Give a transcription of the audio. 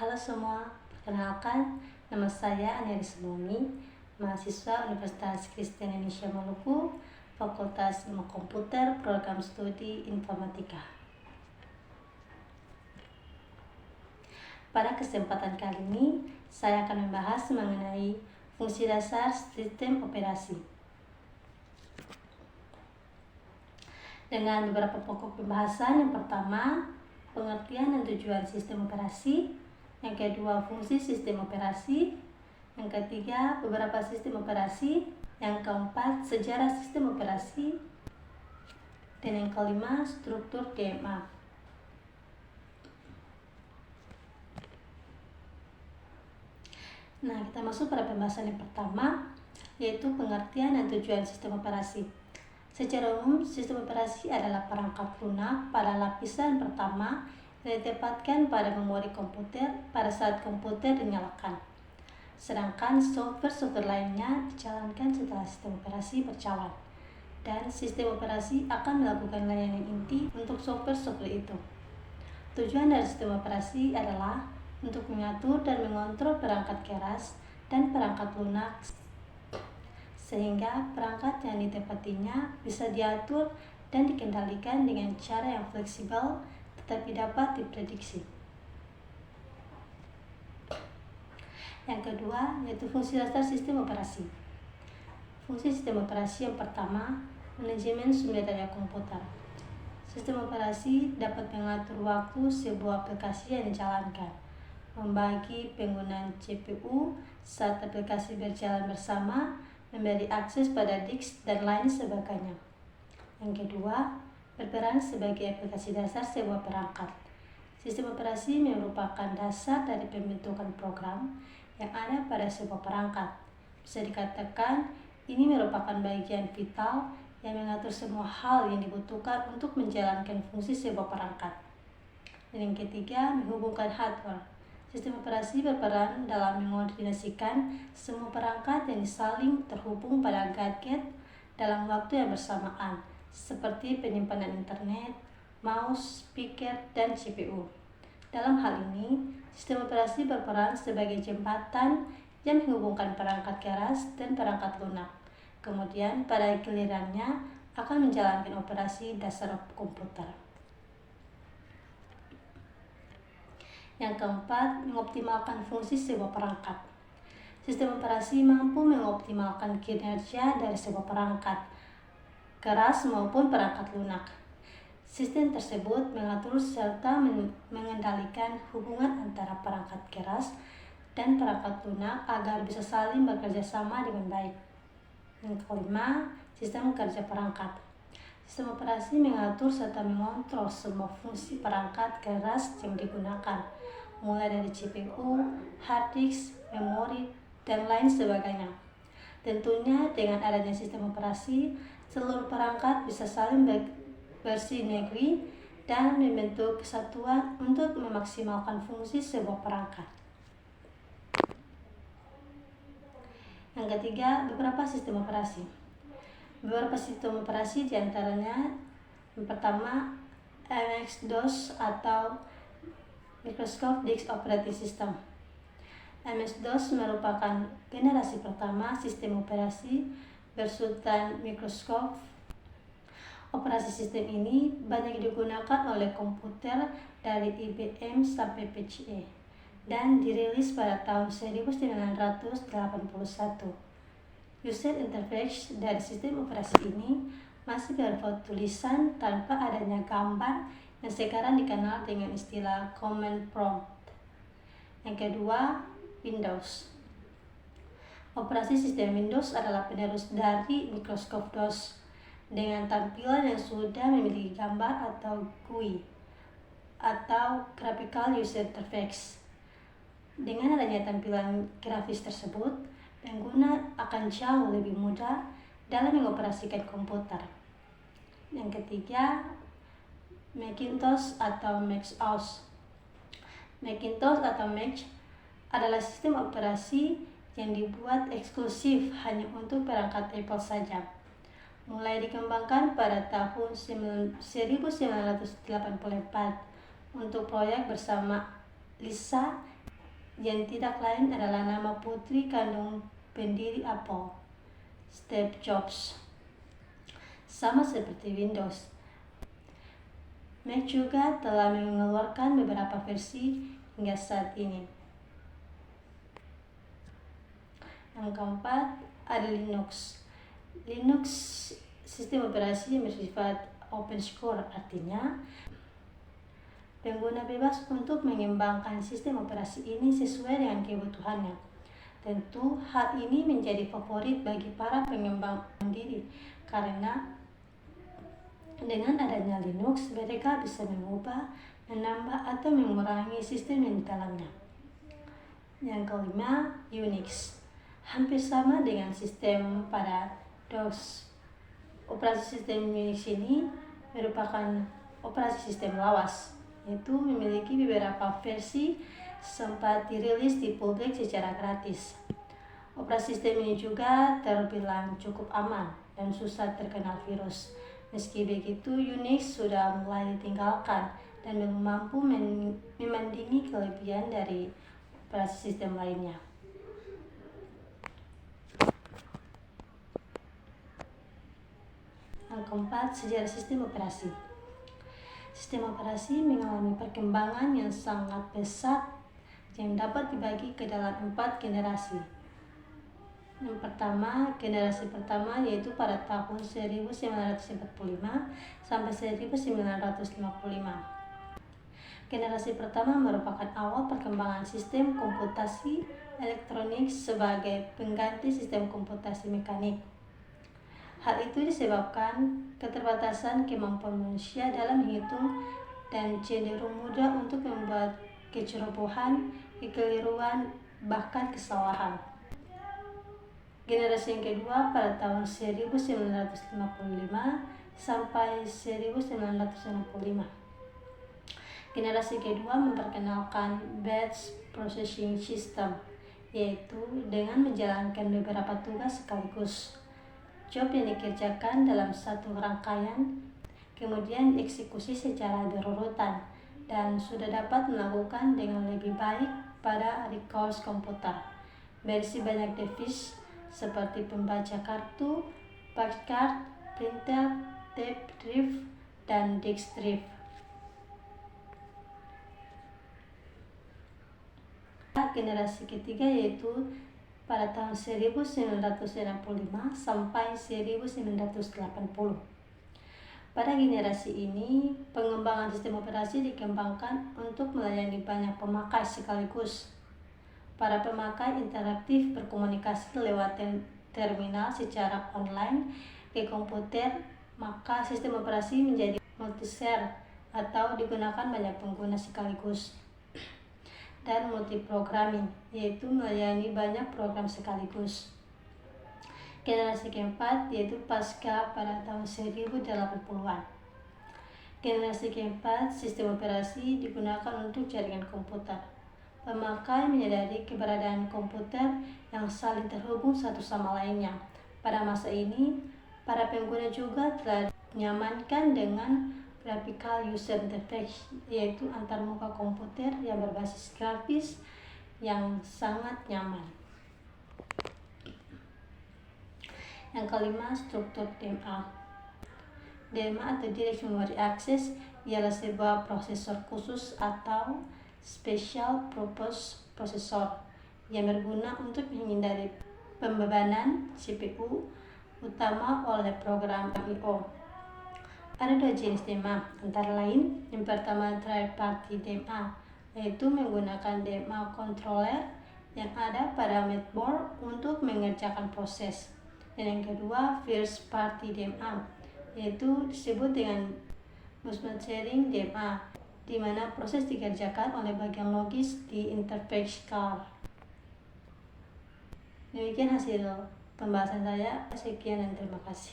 Halo semua, perkenalkan nama saya Ania Rizmoni, mahasiswa Universitas Kristen Indonesia Maluku, Fakultas Ilmu Komputer, Program Studi Informatika. Pada kesempatan kali ini, saya akan membahas mengenai fungsi dasar sistem operasi. Dengan beberapa pokok pembahasan, yang pertama, pengertian dan tujuan sistem operasi. Yang kedua, fungsi sistem operasi. Yang ketiga, beberapa sistem operasi. Yang keempat, sejarah sistem operasi. Dan yang kelima, struktur KMA. Nah, kita masuk pada pembahasan yang pertama, yaitu pengertian dan tujuan sistem operasi. Secara umum, sistem operasi adalah perangkat lunak pada lapisan pertama yang ditempatkan pada memori komputer pada saat komputer dinyalakan. Sedangkan software lainnya dijalankan setelah sistem operasi berjalan. Dan sistem operasi akan melakukan layanan inti untuk software itu. Tujuan dari sistem operasi adalah untuk mengatur dan mengontrol perangkat keras dan perangkat lunak, sehingga perangkat yang ditempatinya bisa diatur dan dikendalikan dengan cara yang fleksibel tetapi dapat diprediksi. Yang kedua, yaitu fungsi dasar sistem operasi. Fungsi sistem operasi yang pertama, manajemen sumber daya komputer. Sistem operasi dapat mengatur waktu sebuah aplikasi yang dijalankan, membagi penggunaan CPU saat aplikasi berjalan bersama, memberi akses pada disk, dan lain sebagainya. Yang kedua, berperan sebagai aplikasi dasar sebuah perangkat. Sistem operasi merupakan dasar dari pembentukan program yang ada pada sebuah perangkat. Bisa dikatakan, ini merupakan bagian vital yang mengatur semua hal yang dibutuhkan untuk menjalankan fungsi sebuah perangkat. Dan yang ketiga, menghubungkan hardware. Sistem operasi berperan dalam mengkoordinasikan semua perangkat yang saling terhubung pada gadget dalam waktu yang bersamaan, seperti penyimpanan internet, mouse, speaker, dan CPU. Dalam hal ini, sistem operasi berperan sebagai jembatan yang menghubungkan perangkat keras dan perangkat lunak. Kemudian, pada gilirannya akan menjalankan operasi dasar komputer. Yang keempat, mengoptimalkan fungsi sebuah perangkat. Sistem operasi mampu mengoptimalkan kinerja dari sebuah perangkat keras maupun perangkat lunak. Sistem tersebut mengatur serta mengendalikan hubungan antara perangkat keras dan perangkat lunak agar bisa saling bekerja sama dengan baik. Yang kelima, sistem kerja perangkat. Sistem operasi mengatur serta mengontrol semua fungsi perangkat keras yang digunakan, mulai dari CPU, hard disk, memori, dan lain sebagainya. Tentunya dengan adanya sistem operasi, seluruh perangkat bisa saling bersinergi dan membentuk kesatuan untuk memaksimalkan fungsi sebuah perangkat. Yang ketiga, beberapa sistem operasi. Beberapa sistem operasi diantaranya, yang pertama, MS-DOS atau Microsoft Disk Operating System. MS-DOS merupakan generasi pertama sistem operasi besutan Microsoft. Operasi sistem ini banyak digunakan oleh komputer dari IBM sampai PCE dan dirilis pada tahun 1981. User interface dari sistem operasi ini masih berupa tulisan tanpa adanya gambar yang sekarang dikenal dengan istilah command prompt. Yang kedua, Windows. Operasi sistem Windows adalah penerus dari Microsoft DOS dengan tampilan yang sudah memiliki gambar atau GUI atau Graphical User Interface. Dengan adanya tampilan grafis tersebut, pengguna akan jauh lebih mudah dalam mengoperasikan komputer. Yang ketiga, Macintosh atau Mac OS. Macintosh atau Mac adalah sistem operasi yang dibuat eksklusif hanya untuk perangkat Apple saja. Mulai dikembangkan pada tahun 1984 untuk proyek bersama Lisa yang tidak lain adalah nama putri kandung pendiri Apple, Steve Jobs. Sama seperti Windows, Mac juga telah mengeluarkan beberapa versi hingga saat ini. Yang keempat ada Linux. Linux sistem operasi yang bersifat open source, artinya pengguna bebas untuk mengembangkan sistem operasi ini sesuai dengan kebutuhannya. Tentu hal ini menjadi favorit bagi para pengembang mandiri karena dengan adanya Linux mereka bisa mengubah, menambah atau mengurangi sistem yang di dalamnya. Yang kelima, Unix. Hampir sama dengan sistem pada DOS. Operasi sistem Unix ini merupakan operasi sistem lawas, yaitu memiliki beberapa versi sempat dirilis di publik secara gratis. Operasi sistem ini juga terbilang cukup aman dan susah terkena virus. Meski begitu, Unix sudah mulai ditinggalkan dan belum mampu memandingi kelebihan dari operasi sistem lainnya. Yang keempat, sejarah sistem operasi. Sistem operasi mengalami perkembangan yang sangat pesat yang dapat dibagi ke dalam 4 generasi. Yang pertama, generasi pertama yaitu pada tahun 1945 sampai 1955. Generasi pertama merupakan awal perkembangan sistem komputasi elektronik sebagai pengganti sistem komputasi mekanik. Hal itu disebabkan keterbatasan kemampuan manusia dalam menghitung dan cenderung mudah untuk membuat kecerobohan, kekeliruan, bahkan kesalahan. Generasi yang kedua pada tahun 1955 sampai 1965. Generasi kedua memperkenalkan batch processing system, yaitu dengan menjalankan beberapa tugas sekaligus. Job yang dikerjakan dalam satu rangkaian, kemudian dieksekusi secara berurutan, dan sudah dapat melakukan dengan lebih baik pada records komputer. Berisi banyak device seperti pembaca kartu, punch card, printer, tape drive, dan disk drive. Generasi ketiga yaitu pada tahun 1965 sampai 1980. Pada generasi ini, pengembangan sistem operasi dikembangkan untuk melayani banyak pemakai sekaligus. Para pemakai interaktif berkomunikasi lewat terminal secara online ke komputer, maka sistem operasi menjadi multi-share atau digunakan banyak pengguna sekaligus. Dan multiprogramming, yaitu melayani banyak program sekaligus. Generasi keempat yaitu pasca pada tahun 1980-an. Generasi keempat, sistem operasi digunakan untuk jaringan komputer. Pemakai menyadari keberadaan komputer yang saling terhubung satu sama lainnya. Pada masa ini, para pengguna juga telah dinyamankan dengan graphical user interface, yaitu antarmuka komputer yang berbasis grafis yang sangat nyaman. Yang kelima, struktur DMA. DMA atau Direct Memory Access ialah sebuah prosesor khusus atau Special Purpose Processor yang berguna untuk menghindari pembebanan CPU utama oleh program I/O. Ada 2 jenis DMA, antara lain yang pertama third party DMA, yaitu menggunakan DMA controller yang ada pada mainboard untuk mengerjakan proses. Dan yang kedua first party DMA, yaitu disebut dengan Movement Sharing DMA, di mana proses dikerjakan oleh bagian logis di interface card. Demikian hasil pembahasan saya. Sekian dan terima kasih.